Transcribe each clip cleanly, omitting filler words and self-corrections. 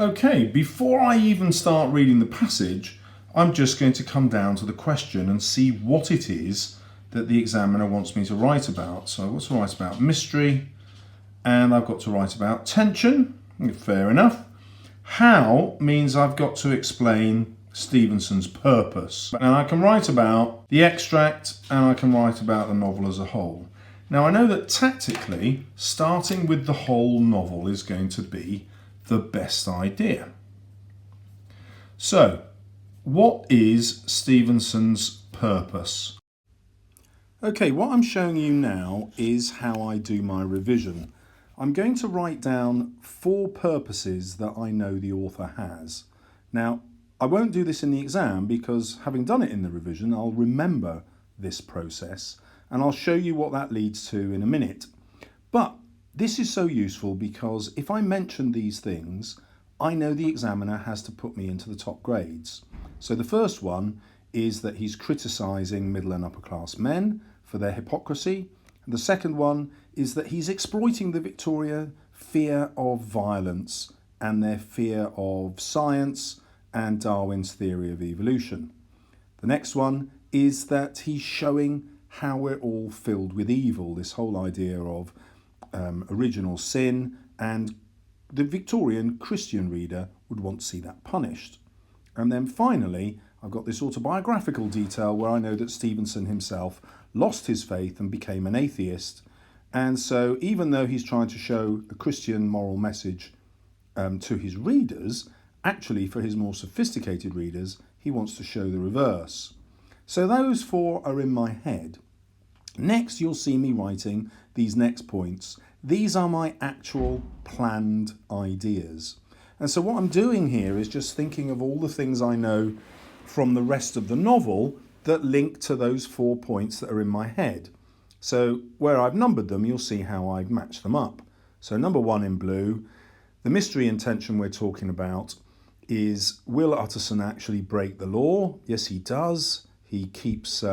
Okay, before I even start reading the passage, I'm just going to come down to the question and see what it is that the examiner wants me to write about. So I've got to write about mystery, and I've got to write about tension. Fair enough. How means I've got to explain Stevenson's purpose. And I can write about the extract, and I can write about the novel as a whole. Now I know that tactically, starting with the whole novel is going to be the best idea. So, what is Stevenson's purpose? Okay, what I'm showing you now is how I do my revision. I'm going to write down 4 purposes that I know the author has. Now, I won't do this in the exam because having done it in the revision, I'll remember this process and I'll show you what that leads to in a minute. But this is so useful because if I mention these things, I know the examiner has to put me into the top grades. So the first one is that he's criticising middle and upper class men for their hypocrisy. And the second one is that he's exploiting the Victorian fear of violence and their fear of science and Darwin's theory of evolution. The next one is that he's showing how we're all filled with evil, this whole idea of original sin, and the Victorian Christian reader would want to see that punished. And then finally, I've got this autobiographical detail where I know that Stevenson himself lost his faith and became an atheist. And so even though he's trying to show a Christian moral message to his readers, actually for his more sophisticated readers, he wants to show the reverse. So those 4 are in my head. Next, you'll see me writing these next points. These are my actual planned ideas. And so what I'm doing here is just thinking of all the things I know from the rest of the novel that link to those 4 points that are in my head. So where I've numbered them, you'll see how I've matched them up. So number 1 in blue, the mystery and tension we're talking about is, will Utterson actually break the law? Yes, he does. He keeps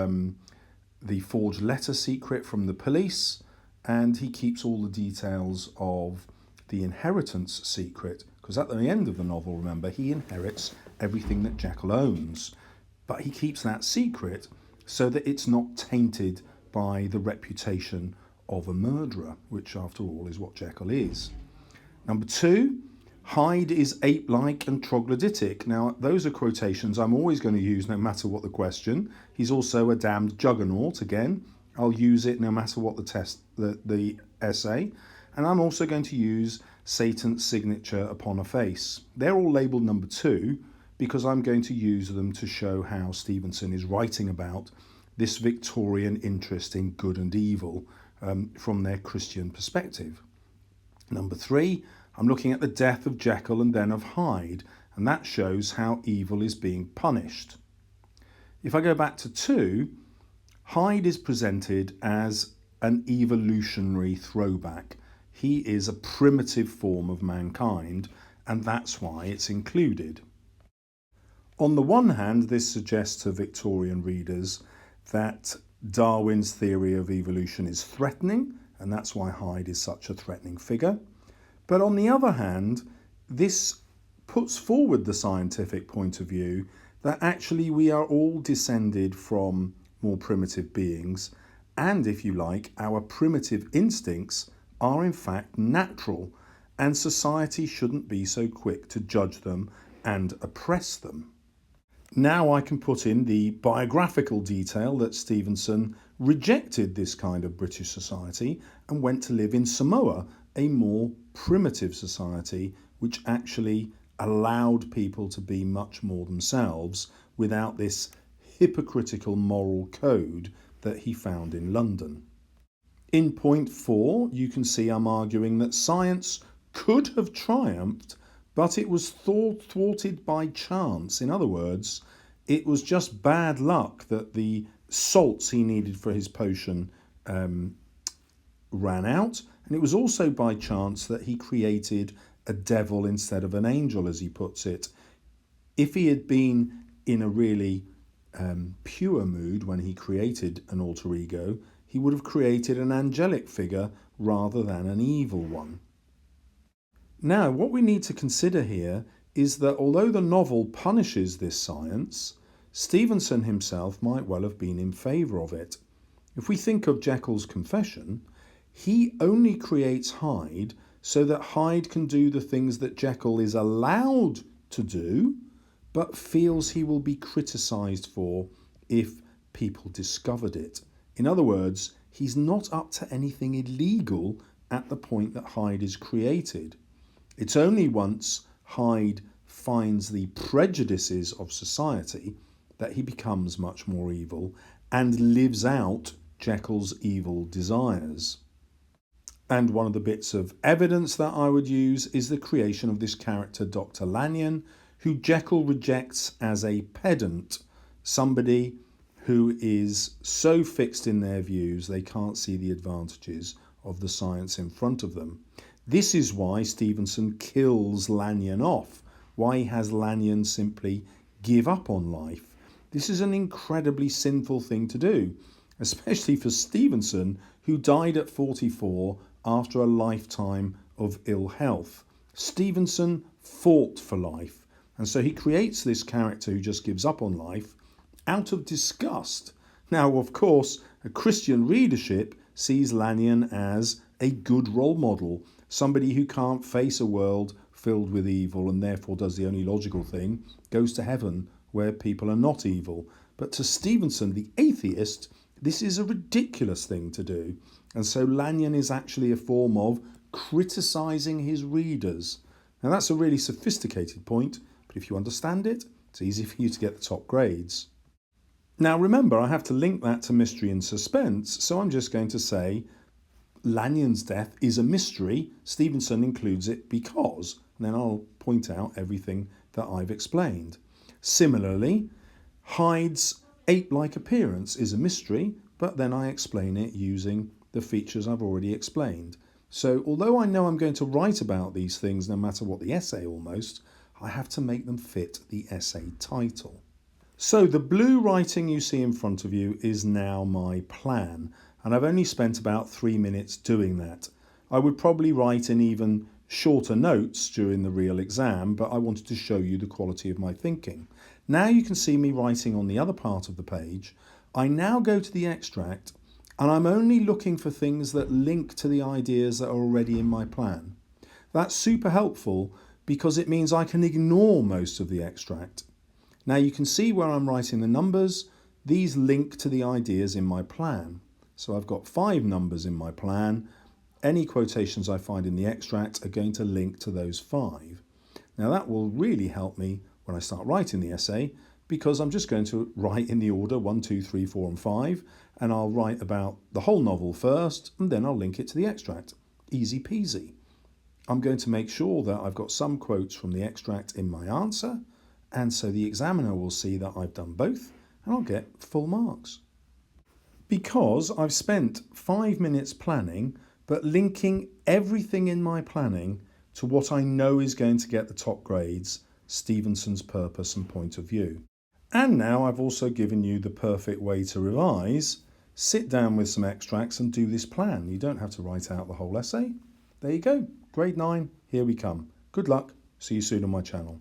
the forged letter secret from the police, and he keeps all the details of the inheritance secret, because at the end of the novel, remember, he inherits everything that Jekyll owns. But he keeps that secret so that it's not tainted by the reputation of a murderer, which after all is what Jekyll is. Number 2, Hyde is ape-like and troglodytic. Now, those are quotations I'm always going to use no matter what the question. He's also a damned juggernaut. Again, I'll use it no matter what the essay. And I'm also going to use Satan's signature upon a face. They're all labelled number 2 because I'm going to use them to show how Stevenson is writing about this Victorian interest in good and evil from their Christian perspective. Number 3, I'm looking at the death of Jekyll and then of Hyde, and that shows how evil is being punished. If I go back to 2, Hyde is presented as an evolutionary throwback. He is a primitive form of mankind, and that's why it's included. On the one hand, this suggests to Victorian readers that Darwin's theory of evolution is threatening, and that's why Hyde is such a threatening figure. But on the other hand, this puts forward the scientific point of view that actually we are all descended from more primitive beings, and if you like, our primitive instincts are in fact natural, and society shouldn't be so quick to judge them and oppress them. Now I can put in the biographical detail that Stevenson rejected this kind of British society and went to live in Samoa, a more primitive society which actually allowed people to be much more themselves without this hypocritical moral code that he found in London. In point 4, you can see I'm arguing that science could have triumphed, but it was thwarted by chance. In other words, it was just bad luck that the salts he needed for his potion ran out, and it was also by chance that he created a devil instead of an angel, as he puts it. If he had been in a really pure mood when he created an alter ego, he would have created an angelic figure rather than an evil one. Now, what we need to consider here is that although the novel punishes this science, Stevenson himself might well have been in favour of it. If we think of Jekyll's confession, he only creates Hyde so that Hyde can do the things that Jekyll is allowed to do, but feels he will be criticised for if people discovered it. In other words, he's not up to anything illegal at the point that Hyde is created. It's only once Hyde finds the prejudices of society that he becomes much more evil and lives out Jekyll's evil desires. And one of the bits of evidence that I would use is the creation of this character, Dr. Lanyon, who Jekyll rejects as a pedant, somebody who is so fixed in their views they can't see the advantages of the science in front of them. This is why Stevenson kills Lanyon off, why he has Lanyon simply give up on life. This is an incredibly sinful thing to do, especially for Stevenson, who died at 44 after a lifetime of ill health. Stevenson fought for life, and so he creates this character who just gives up on life out of disgust. Now, of course, a Christian readership sees Lanyon as a good role model, somebody who can't face a world filled with evil and therefore does the only logical thing, goes to heaven where people are not evil. But to Stevenson, the atheist, this is a ridiculous thing to do. And so Lanyon is actually a form of criticising his readers. Now that's a really sophisticated point, but if you understand it, it's easy for you to get the top grades. Now remember, I have to link that to mystery and suspense, so I'm just going to say Lanyon's death is a mystery. Stevenson includes it because, and then I'll point out everything that I've explained. Similarly, Hyde's ape-like appearance is a mystery, but then I explain it using the features I've already explained. So although I know I'm going to write about these things no matter what the essay almost, I have to make them fit the essay title. So the blue writing you see in front of you is now my plan, and I've only spent about 3 minutes doing that. I would probably write in even shorter notes during the real exam, but I wanted to show you the quality of my thinking. Now you can see me writing on the other part of the page. I now go to the extract, and I'm only looking for things that link to the ideas that are already in my plan. That's super helpful because it means I can ignore most of the extract. Now you can see where I'm writing the numbers. These link to the ideas in my plan. So I've got 5 numbers in my plan. Any quotations I find in the extract are going to link to those 5. Now that will really help me when I start writing the essay, because I'm just going to write in the order 1, 2, 3, 4 and 5, and I'll write about the whole novel first, and then I'll link it to the extract. Easy peasy. I'm going to make sure that I've got some quotes from the extract in my answer, and so the examiner will see that I've done both, and I'll get full marks. Because I've spent 5 minutes planning, but linking everything in my planning to what I know is going to get the top grades, Stevenson's purpose and point of view. And now I've also given you the perfect way to revise. Sit down with some extracts and do this plan. You don't have to write out the whole essay. There you go. Grade 9, here we come. Good luck. See you soon on my channel.